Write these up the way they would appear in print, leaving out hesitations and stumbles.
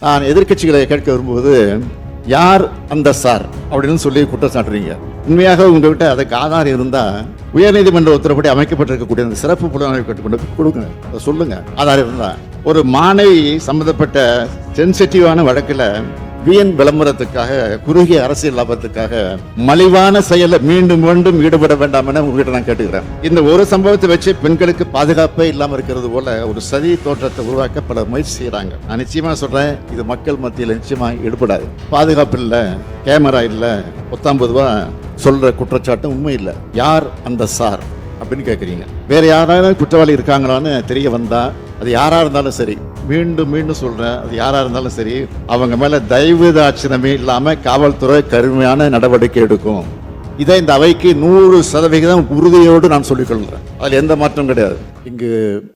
நான் எதிர்க்கட்சிகளை கேட்க வரும்போது யார் அந்த சார் அப்படின்னு சொல்லி குற்றம் சாட்டுறீங்க. உண்மையாக உங்ககிட்ட அதுக்கு ஆதாரம் இருந்தா உயர்நீதிமன்ற உத்தரப்படி அமைக்கப்பட்டிருக்கக்கூடிய அந்த சிறப்பு புலனாய்வு கட்டுக்கொண்டு கொடுங்க, அதை சொல்லுங்க. ஆதாரம் இருந்தா ஒரு மாணவி சம்பந்தப்பட்ட சென்சிட்டிவான வழக்குல வீண் விளம்பரத்துக்காக குறுகிய அரசியல் லாபத்துக்காக மலிவான செயல மீண்டும் மீண்டும் ஈடுபட வேண்டாம் என உங்ககிட்ட நான் கேட்டுக்கிறேன். இந்த ஒரு சம்பவத்தை வச்சு பெண்களுக்கு பாதுகாப்பே இல்லாம இருக்கிறது போல ஒரு சதி தோற்றத்தை உருவாக்க பல முயற்சி செய்யறாங்க. நான் நிச்சயமா சொல்றேன், இது மக்கள் மத்தியில் நிச்சயமா ஈடுபடாது. பாதுகாப்பு இல்ல, கேமரா இல்ல, 19 ரூபா சொல்ற குற்றச்சாட்டு உண்மை இல்லை. யார் அந்த சார் அப்படின்னு கேட்குறீங்க. வேற யாராவது குற்றவாளி இருக்காங்களான்னு தெரிய வந்தா அது யாரா இருந்தாலும் சரி, மீண்டும் மீண்டும் சொல்றேன், அது யாரா இருந்தாலும் சரி, அவங்க மேல தயவு தாட்சணமே இல்லாம காவல்துறை கடுமையான நடவடிக்கை எடுக்கும். இதை இந்த அவைக்கு 100% உறுதியோடு நான் சொல்லிக் கொள்கிறேன். அதில் எந்த மாற்றம் கிடையாது. இங்கு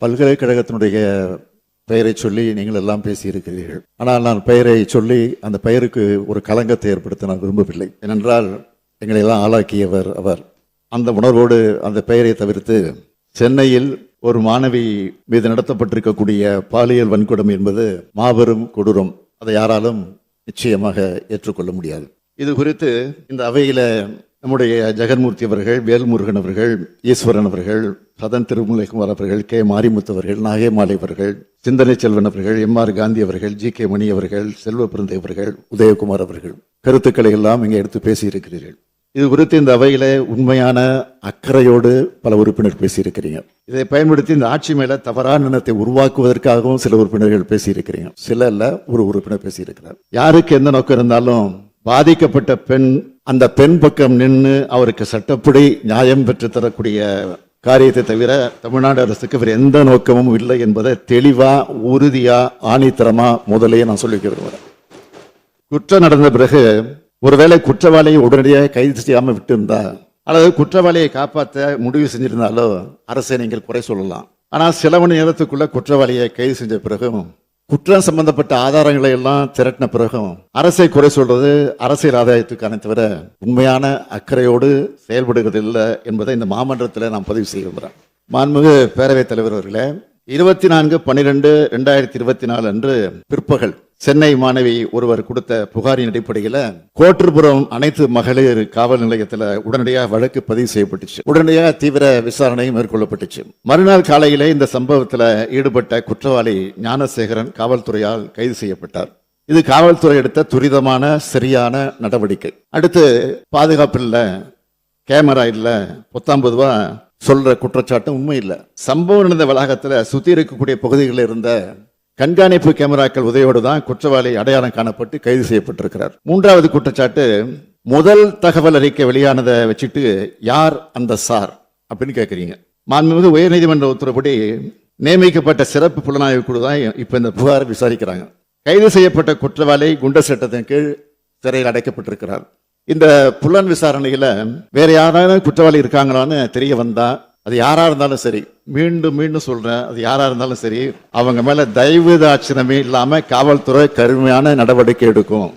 பல்கலைக்கழகத்தினுடைய பெயரை சொல்லி நீங்கள் எல்லாம் பேசி இருக்கிறீர்கள். ஆனால் நான் பெயரை சொல்லி அந்த பெயருக்கு ஒரு களங்கத்தை ஏற்படுத்த நான் விரும்பவில்லை. ஏனென்றால் எங்களை எல்லாம் ஆளாக்கியவர் அவர். அந்த உணர்வோடு அந்த பெயரை தவிர்த்து சென்னையில் ஒரு மாணவி மீது நடத்தப்பட்டிருக்கக்கூடிய பாலியல் வன்கொடுமை என்பது மாபெரும் கொடூரம். அதை யாராலும் நிச்சயமாக ஏற்றுக்கொள்ள முடியாது. இது குறித்து இந்த அவையில நம்முடைய ஜெகன்மூர்த்தி அவர்கள், வேல்முருகன் அவர்கள், ஈஸ்வரன் அவர்கள், சதன் திருமலைக்குமார் அவர்கள், கே மாரிமுத்து அவர்கள், நாகேமாலை அவர்கள், சிந்தனை செல்வன் அவர்கள், MR காந்தி அவர்கள், GK மணி அவர்கள், செல்வ பிறந்தை அவர்கள், உதயகுமார் அவர்கள் கருத்துக்களை எல்லாம் இங்கே எடுத்து பேசியிருக்கிறீர்கள். இது குறித்து இந்த அவையில உண்மையான அக்கறையோடு பல உறுப்பினர் பேசியிருக்கிறீங்க. இதை பயன்படுத்தி இந்த ஆட்சி மேல தவறான எண்ணத்தை உருவாக்குவதற்காகவும் சில உறுப்பினர்கள் பேசியிருக்கிறீங்க. சில இல்ல, ஒரு உறுப்பினர் பேசியிருக்கிறார். யாருக்கு எந்த நோக்கம் இருந்தாலும் பாதிக்கப்பட்ட பெண் அந்த பெண் பக்கம் நின்று அவருக்கு சட்டப்படி நியாயம் பெற்று தரக்கூடிய காரியத்தை தவிர தமிழ்நாடு அரசுக்கு வேறு எந்த நோக்கமும் இல்லை என்பதை தெளிவா, உறுதியா, ஆணித்தரமா முதலையே நான் சொல்லி விரும்புகிறேன். குற்றம் நடந்த பிறகு ஒருவேளை குற்றவாளியை உடனடியாக கைது செய்யாமல் விட்டு இருந்தா அல்லது குற்றவாளியை காப்பாற்ற முடிவு செஞ்சிருந்தாலோ அரசை நீங்கள் குறை சொல்லலாம். ஆனால் சில மணி நேரத்துக்குள்ள குற்றவாளியை கைது செஞ்ச பிறகும் குற்றம் சம்பந்தப்பட்ட ஆதாரங்களை எல்லாம் திரட்டின பிறகும் அரசை குறை சொல்றது அரசியல் ஆதாயத்துக்கான தவிர உண்மையான அக்கறையோடு செயல்படுகிறது இல்லை என்பதை இந்த மாமன்றத்தில் நான் பதிவு செய்ய விரும்புகிறேன். மாண்புமிகு பேரவைத் தலைவர் அவர்களே, 24/12/2024 அன்று பிற்பகல் சென்னை மாணவி ஒருவர் கொடுத்த புகாரின் அடிப்படையில் கோட்டூர்புரம் அனைத்து மகளிர் காவல் நிலையத்தில் உடனடியாக வழக்கு பதிவு செய்யப்பட்டுச்சு. உடனடியாக தீவிர விசாரணை மேற்கொள்ளப்பட்டுச்சு. மறுநாள் காலையிலே இந்த சம்பவத்தில் ஈடுபட்ட குற்றவாளி ஞானசேகரன் காவல்துறையால் கைது செய்யப்பட்டார். இது காவல்துறை எடுத்த துரிதமான சரியான நடவடிக்கை. அடுத்து பாதுகாப்பு இல்ல, கேமரா இல்ல, 19 ரூபா சொல்ற குற்றச்சாட்டு உண்மை இல்லை. சம்பவம் நடந்த வளாகத்தில் சுத்தி இருக்கக்கூடிய பகுதிகளில் இருந்த கண்காணிப்பு கேமராக்கள் உதவியோடு தான் குற்றவாளி அடையாளம் காணப்பட்டு கைது செய்யப்பட்டிருக்கிறார். 3வது குற்றச்சாட்டு, முதல் தகவல் அறிக்கை வெளியானதை வச்சுட்டு யார் அந்த சார் அப்படின்னு கேட்குறீங்க. மாண்புமிகு உயர்நீதிமன்ற உத்தரவுப்படி நியமிக்கப்பட்ட சிறப்பு புலனாய்வு குழு தான் இப்ப இந்த புகாரை விசாரிக்கிறாங்க. கைது செய்யப்பட்ட குற்றவாளி குண்டர் சட்டத்தின் கீழ் சிறையில் அடைக்கப்பட்டிருக்கிறார். இந்த புலன் விசாரணையில வேற யாராவது குற்றவாளி இருக்காங்களான்னு தெரிய வந்தா அது யாரா இருந்தாலும் சரி, மீண்டும் மீண்டும் சொல்றேன், அது யாரா இருந்தாலும் சரி, அவங்க மேல தயவு தாட்சணமே இல்லாம காவல்துறை கடுமையான நடவடிக்கை எடுக்கும்.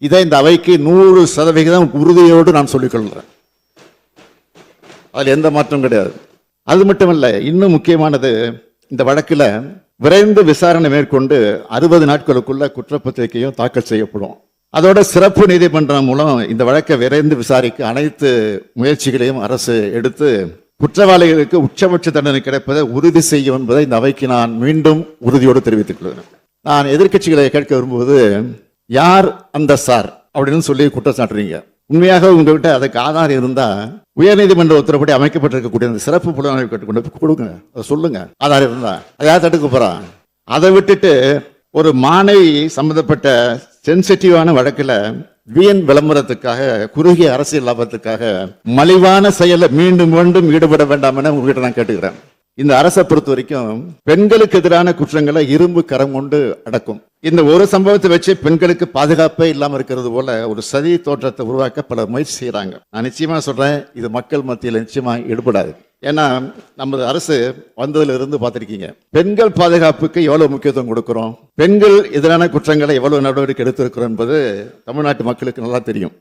இதை இந்த அவைக்கு 100% உறுதியோடு நான் சொல்லிக் கொள்கிறேன். அதில் எந்த மாற்றம் கிடையாது. அது மட்டுமல்ல, இன்னும் முக்கியமானது, இந்த வழக்கில் விரைந்து விசாரணை மேற்கொண்டு 60 நாட்களுக்குள்ள குற்றப்பத்திரிகையும் தாக்கல் செய்யப்படும். அதோட சிறப்பு நீதிமன்றம் மூலம் இந்த வழக்கை விரைந்து விசாரிக்க அனைத்து முயற்சிகளையும் அரசு எடுத்து குற்றவாளிகளுக்கு உச்சபட்ச தண்டனை கிடைப்பதை உறுதி செய்யும் என்பதை இந்த அவைக்கு நான் மீண்டும் உறுதியோடு தெரிவித்துக் கொள்கிறேன். நான் எதிர்க்கட்சிகளை கேட்க வரும்போது யார் அந்த சார் அப்படின்னு சொல்லி குற்றம் சாட்டுறீங்க. உண்மையாக உங்ககிட்ட அதுக்கு ஆதாரம் இருந்தா உயர்நீதிமன்ற உத்தரப்படி அமைக்கப்பட்டிருக்கக்கூடிய அந்த சிறப்பு புலனாய்வு கட்டுக்கொண்டு கொடுங்க, அதை சொல்லுங்க. ஆதாரம் இருந்தா அதை யார் தடுக்க போறான்? அதை விட்டுட்டு ஒரு மாணவி சம்பந்தப்பட்ட சென்சிட்டிவான வழக்குல வீண் விளம்பரத்துக்காக குறுகிய அரசியல் லாபத்துக்காக மலிவான செயல மீண்டும் மீண்டும் ஈடுபட வேண்டாம் என உங்ககிட்ட நான் கேட்டுக்கிறேன். இந்த அரசை பொறுத்த வரைக்கும் பெண்களுக்கு எதிரான குற்றங்களை இரும்பு கரம் கொண்டு அடக்கும். இந்த ஒரு சம்பவத்தை வச்சு பெண்களுக்கு பாதுகாப்பே இல்லாம இருக்கிறது போல ஒரு சதி தோற்றத்தை உருவாக்க பல முயற்சி செய்யறாங்க. நான் நிச்சயமா சொல்றேன், இது மக்கள் மத்தியில் நிச்சயமா ஈடுபடாது. ஏன்னா நமது அரசு வந்ததுல இருந்து பார்த்திருக்கீங்க, பெண்கள் பாதுகாப்புக்கு எவ்வளவு முக்கியத்துவம் கொடுக்கிறோம், பெண்கள் எதிரான குற்றங்களை எவ்வளவு நடவடிக்கை எடுத்திருக்கிறோம் என்பது தமிழ்நாட்டு மக்களுக்கு நல்லா தெரியும்.